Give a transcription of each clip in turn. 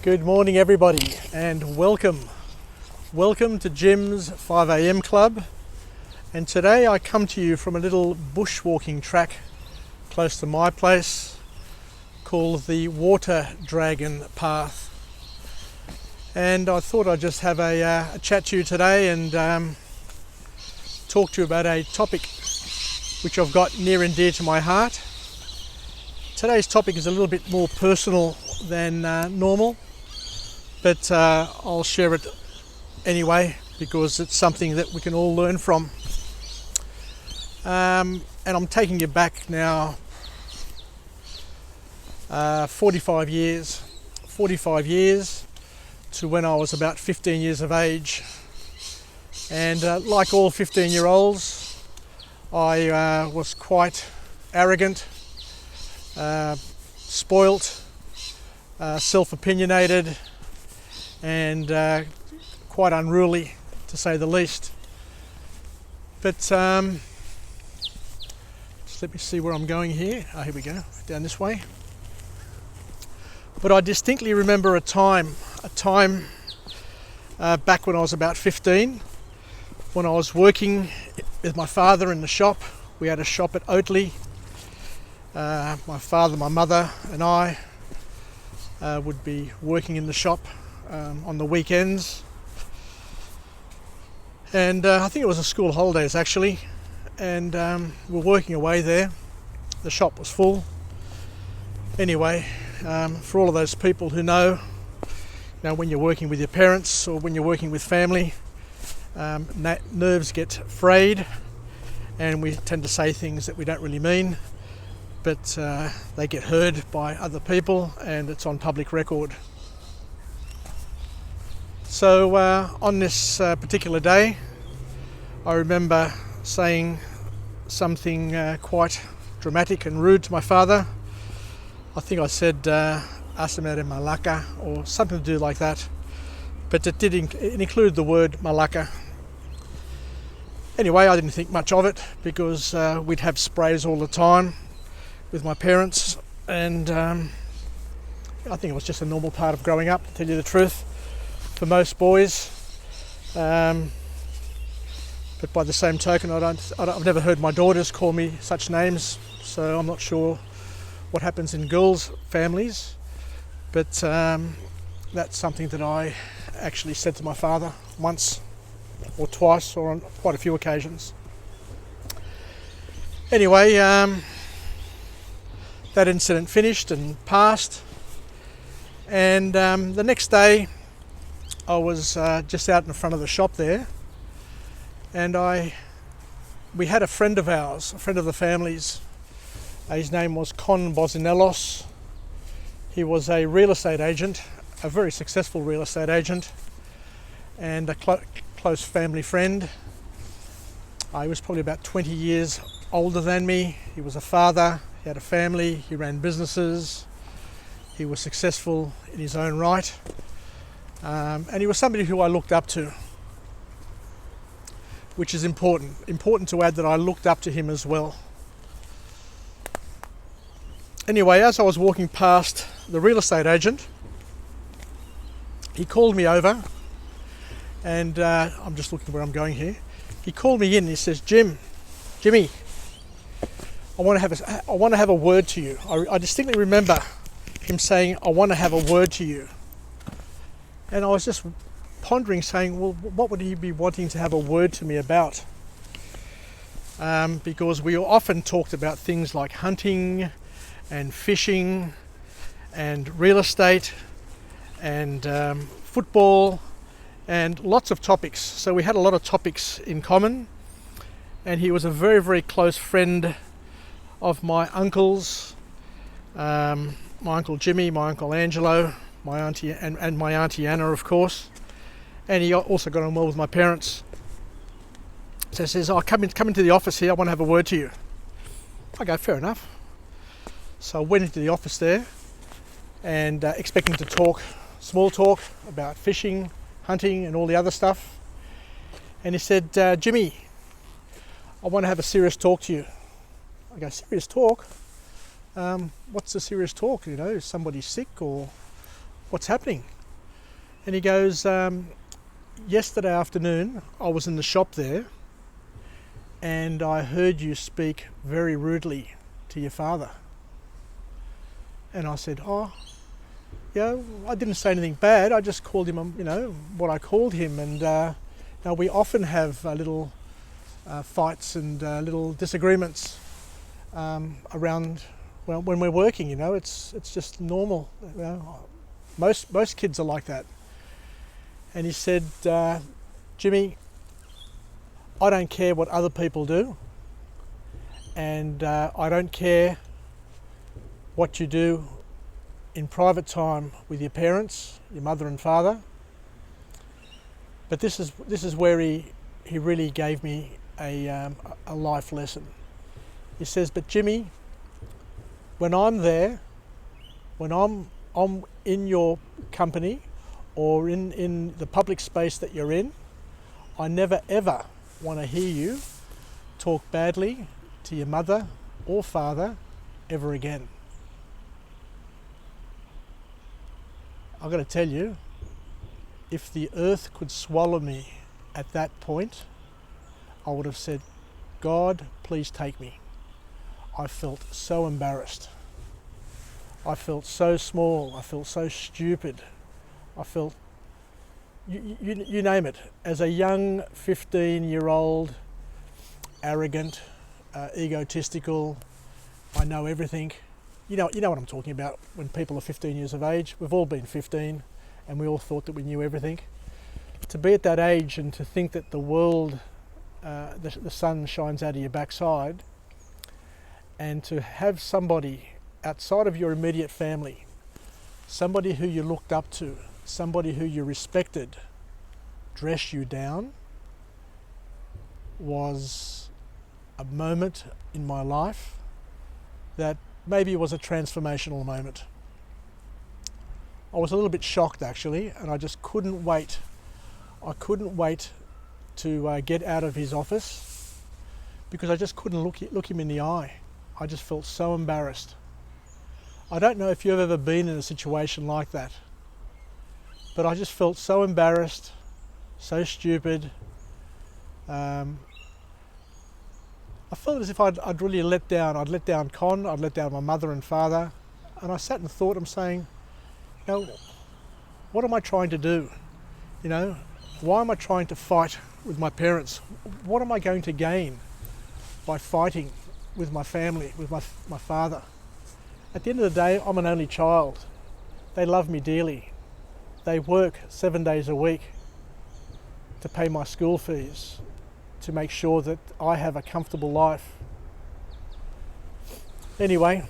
Good morning everybody and welcome to Jim's 5am Club, and today I come to you from a little bushwalking track close to my place called the Water Dragon Path, and I thought I'd just have a chat to you today and talk to you about a topic which I've got near and dear to my heart. Today's topic is a little bit more personal than normal, but I'll share it anyway because it's something that we can all learn from. And I'm taking you back now 45 years to when I was about 15 years of age. And like all 15-year-olds, I was quite arrogant, spoilt, self-opinionated, and quite unruly, to say the least. But just let me see where I'm going here. Oh, here we go, down this way. But I distinctly remember a time back when I was about 15, when I was working with my father in the shop. We had a shop at Oatley. My father, my mother and I would be working in the shop on the weekends, and I think it was the school holidays actually, and we were working away there. The shop was full. Anyway, for all of those people who know, when you're working with your parents or when you're working with family, nerves get frayed and we tend to say things that we don't really mean, but they get heard by other people and it's on public record. So on this particular day, I remember saying something quite dramatic and rude to my father. I think I said "Asamere Malaka" or something to do like that, but it included the word Malaka. Anyway, I didn't think much of it because we'd have sprays all the time with my parents, and I think it was just a normal part of growing up, to tell you the truth, for most boys. But by the same token, I've never heard my daughters call me such names, so I'm not sure what happens in girls' families, but that's something that I actually said to my father once or twice or on quite a few occasions. Anyway, that incident finished and passed, and the next day I was just out in front of the shop there, and we had a friend of ours, a friend of the family's. His name was Con Bozinelos. He was a real estate agent, a very successful real estate agent, and a close family friend. He was probably about 20 years older than me. He was a father, he had a family, he ran businesses, he was successful in his own right, and he was somebody who I looked up to, which is important to add that I looked up to him as well. Anyway, as I was walking past the real estate agent, he called me over, and I'm just looking where I'm going here. He called me in and he says, Jimmy, I want to have a word to you. I distinctly remember him saying, I want to have a word to you. And I was just pondering, saying, well, what would he be wanting to have a word to me about? Because we often talked about things like hunting and fishing and real estate and football and lots of topics. So we had a lot of topics in common, and he was a very, very close friend of my uncles, my Uncle Jimmy, my Uncle Angelo, my auntie and my Auntie Anna, of course. And he also got on well with my parents. So he says, come into the office here, I want to have a word to you. I go, fair enough. So I went into the office there and expecting to talk small talk about fishing, hunting and all the other stuff. And he said, Jimmy, I want to have a serious talk to you. I go, serious talk? What's the serious talk? Is somebody sick or what's happening? And he goes, yesterday afternoon I was in the shop there and I heard you speak very rudely to your father. And I said, oh, I didn't say anything bad. I just called him, what I called him. And we often have little fights and little disagreements around, when we're working, it's just normal. Most kids are like that. And he said, Jimmy, I don't care what other people do, and I don't care what you do in private time with your parents, your mother and father. But this is where he really gave me a life lesson. He says, but Jimmy, when I'm there, when I'm in your company or in the public space that you're in, I never ever want to hear you talk badly to your mother or father ever again. I've got to tell you, if the earth could swallow me at that point, I would have said, God, please take me. I felt so embarrassed. I felt so small. I felt so stupid. I felt, you name it. As a young 15-year-old, arrogant, egotistical, I know everything. You know what I'm talking about when people are 15 years of age. We've all been 15 and we all thought that we knew everything. To be at that age and to think that the world, the sun shines out of your backside, and to have somebody outside of your immediate family, somebody who you looked up to, somebody who you respected, dress you down, was a moment in my life that maybe was a transformational moment. I was a little bit shocked actually, and I just couldn't wait. I couldn't wait to get out of his office because I just couldn't look him in the eye. I just felt so embarrassed. I don't know if you've ever been in a situation like that, but I just felt so embarrassed, so stupid. I felt as if I'd really let down Con, I'd let down my mother and father, and I sat and thought, I'm saying, what am I trying to do? Why am I trying to fight with my parents? What am I going to gain by fighting with my family, with my father? At the end of the day, I'm an only child. They love me dearly. They work 7 days a week to pay my school fees, to make sure that I have a comfortable life. Anyway,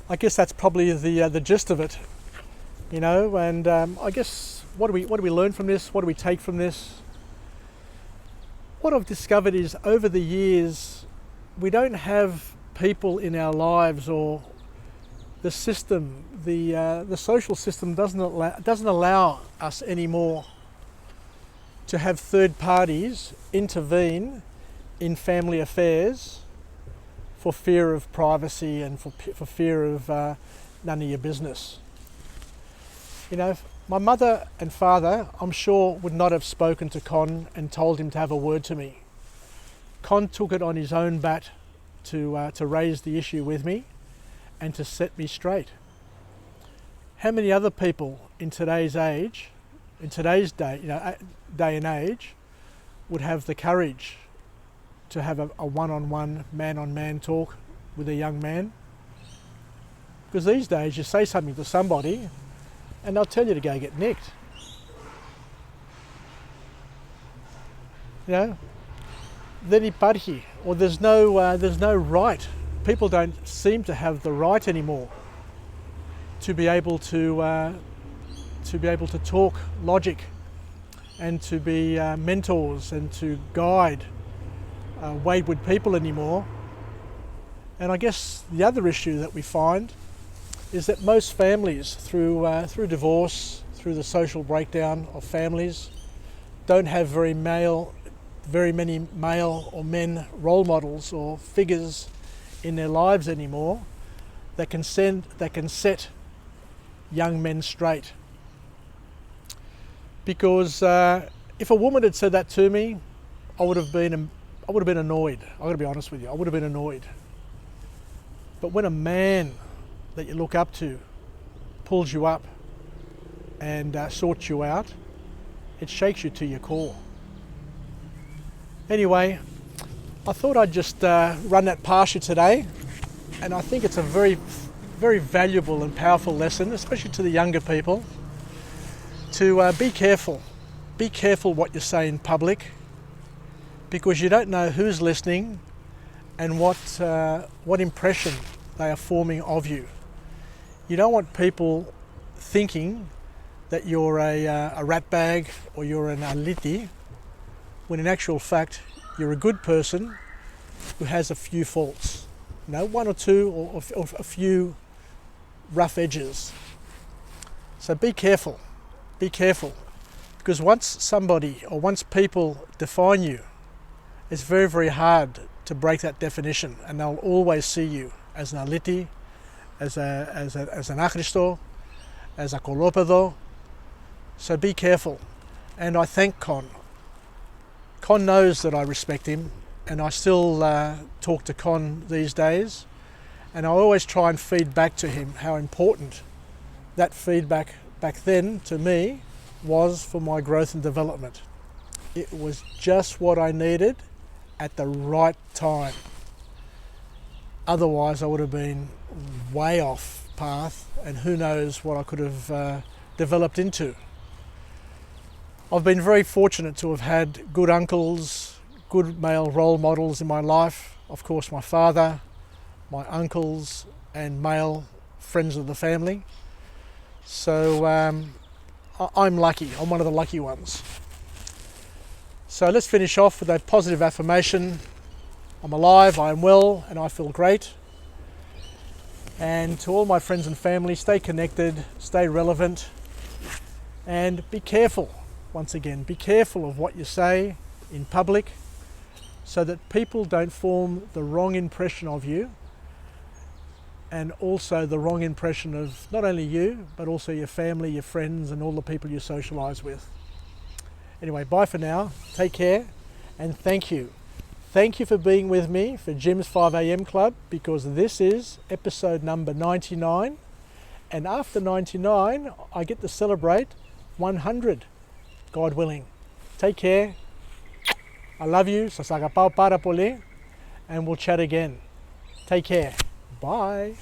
I guess that's probably the gist of it, and I guess what do we learn from this? What do we take from this? What I've discovered is over the years, we don't have people in our lives, or the system, the social system doesn't allow us anymore to have third parties intervene in family affairs for fear of privacy and for fear of none of your business. My mother and father, I'm sure, would not have spoken to Con and told him to have a word to me. Con took it on his own bat to raise the issue with me and to set me straight. How many other people in today's age, in today's day and age, would have the courage to have a one-on-one, man-on-man talk with a young man? Because these days you say something to somebody and they'll tell you to go get nicked. Then he parhi, or there's no right. People don't seem to have the right anymore to be able to talk logic and to be mentors and to guide wayward people anymore. And I guess the other issue that we find is that most families, through divorce, through the social breakdown of families, don't have very many male or men role models or figures in their lives anymore that can set young men straight. because if a woman had said that to me, I would have been annoyed. I got to be honest with you. I would have been annoyed. But when a man that you look up to pulls you up and sorts you out, it shakes you to your core. Anyway, I thought I'd just run that past you today, and I think it's a very, very valuable and powerful lesson, especially to the younger people, to be careful. Be careful what you say in public, because you don't know who's listening and what impression they are forming of you. You don't want people thinking that you're a rat bag or you're an aliti, when in actual fact you're a good person who has a few faults. You know, one or two or a few rough edges. So be careful, because once people define you, it's very, very hard to break that definition, and they'll always see you as an aliti, as an achristo, as a kolopedo. So be careful. And I thank Con. Con knows that I respect him, and I still talk to Con these days, and I always try and feed back to him how important that feedback back then to me was for my growth and development. It was just what I needed at the right time. Otherwise I would have been way off path, and who knows what I could have developed into. I've been very fortunate to have had good uncles, good male role models in my life. Of course, my father, my uncles, and male friends of the family. So I'm lucky. I'm one of the lucky ones. So let's finish off with a positive affirmation. I'm alive, I am well, and I feel great. And to all my friends and family, stay connected, stay relevant, and be careful. Once again, be careful of what you say in public, so that people don't form the wrong impression of you, and also the wrong impression of not only you, but also your family, your friends, and all the people you socialise with. Anyway, bye for now, take care, and thank you. Thank you for being with me for Jim's 5am Club, because this is episode number 99, and after 99 I get to celebrate 100, God willing. Take care, I love you, sa sagapao para puli, and we'll chat again. Take care, bye.